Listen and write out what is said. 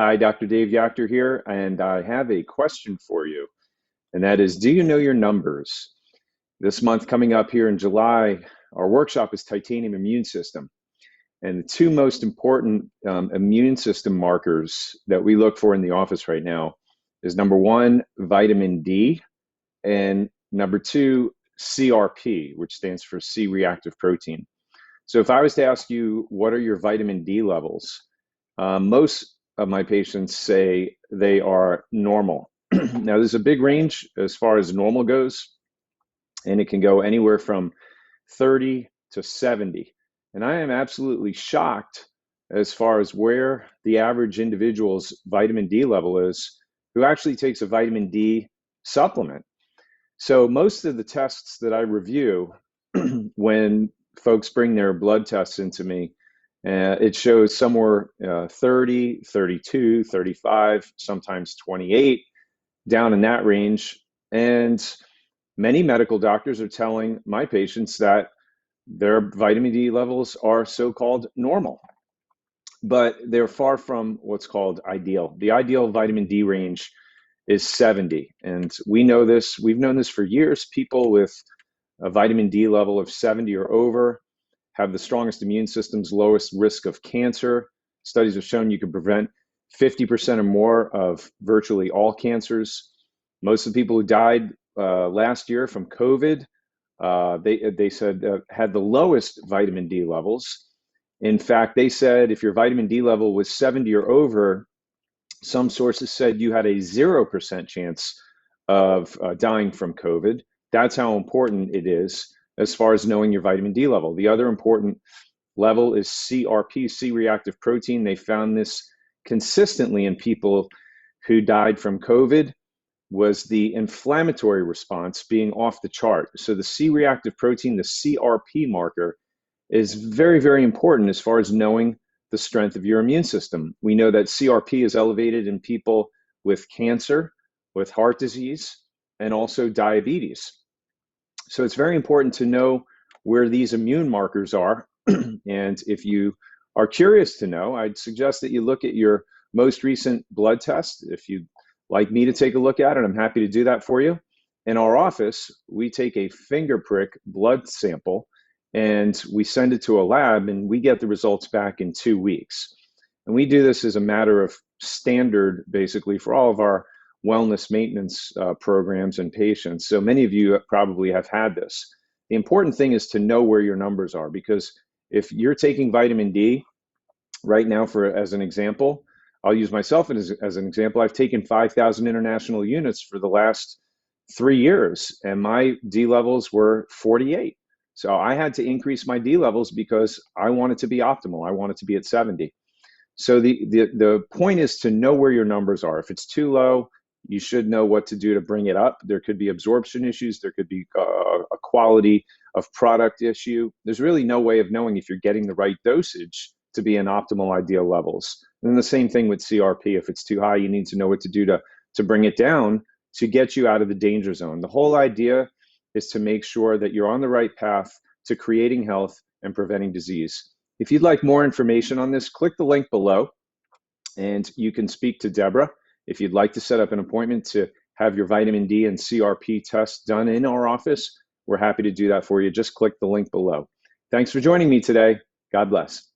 Hi, Dr. Dave Yachter here, and I have a question for you. And that is, do you know your numbers? This month coming up here in July, our workshop is Titanium Immune System. And the two most important immune system markers that we look for in the office right now is number one, vitamin D, and number two, CRP, which stands for C-reactive protein. So if I was to ask you, what are your vitamin D levels? Most of my patients say they are normal. Now, there's a big range as far as normal goes, and it can go anywhere from 30 to 70. And I am absolutely shocked as far as where the average individual's vitamin D level is who actually takes a vitamin D supplement. So most of the tests that I review when folks bring their blood tests into me, it shows somewhere 30, 32, 35, sometimes 28, down in that range. And many medical doctors are telling my patients that their vitamin D levels are so-called normal, but they're far from what's called ideal. The ideal vitamin D range is 70. And we know this, we've known this for years. People with a vitamin D level of 70 or over have the strongest immune systems, lowest risk of cancer. Studies have shown you can prevent 50% or more of virtually all cancers. Most of the people who died last year from COVID, they said had the lowest vitamin D levels. In fact, they said if your vitamin D level was 70 or over, some sources said you had a 0% chance of dying from COVID. That's how important it is as far as knowing your vitamin D level. The other important level is CRP, C-reactive protein. They found this consistently in people who died from COVID, was the inflammatory response being off the chart. So the C-reactive protein, the CRP marker, is very, very important as far as knowing the strength of your immune system. We know that CRP is elevated in people with cancer, with heart disease, and also diabetes. So it's very important to know where these immune markers are. And if you are curious to know, I'd suggest that you look at your most recent blood test. If you'd like me to take a look at it, I'm happy to do that for you. In our office, we take a finger prick blood sample and we send it to a lab and we get the results back in 2 weeks. And we do this as a matter of standard, basically, for all of our wellness maintenance programs and patients. So many of you probably have had this. The important thing is to know where your numbers are, because if you're taking vitamin D right now, as an example, I'll use myself as an example. I've taken 5,000 international units for the last 3 years, and my D levels were 48. So I had to increase my D levels because I wanted to be optimal. I wanted to be at 70. So the point is to know where your numbers are. If it's too low, you should know what to do to bring it up. There could be absorption issues. There could be a quality of product issue. There's really no way of knowing if you're getting the right dosage to be in optimal ideal levels. And then the same thing with CRP. If it's too high, you need to know what to do to bring it down to get you out of the danger zone. The whole idea is to make sure that you're on the right path to creating health and preventing disease. If you'd like more information on this, click the link below and you can speak to Deborah. If you'd like to set up an appointment to have your vitamin D and CRP tests done in our office, we're happy to do that for you. Just click the link below. Thanks for joining me today. God bless.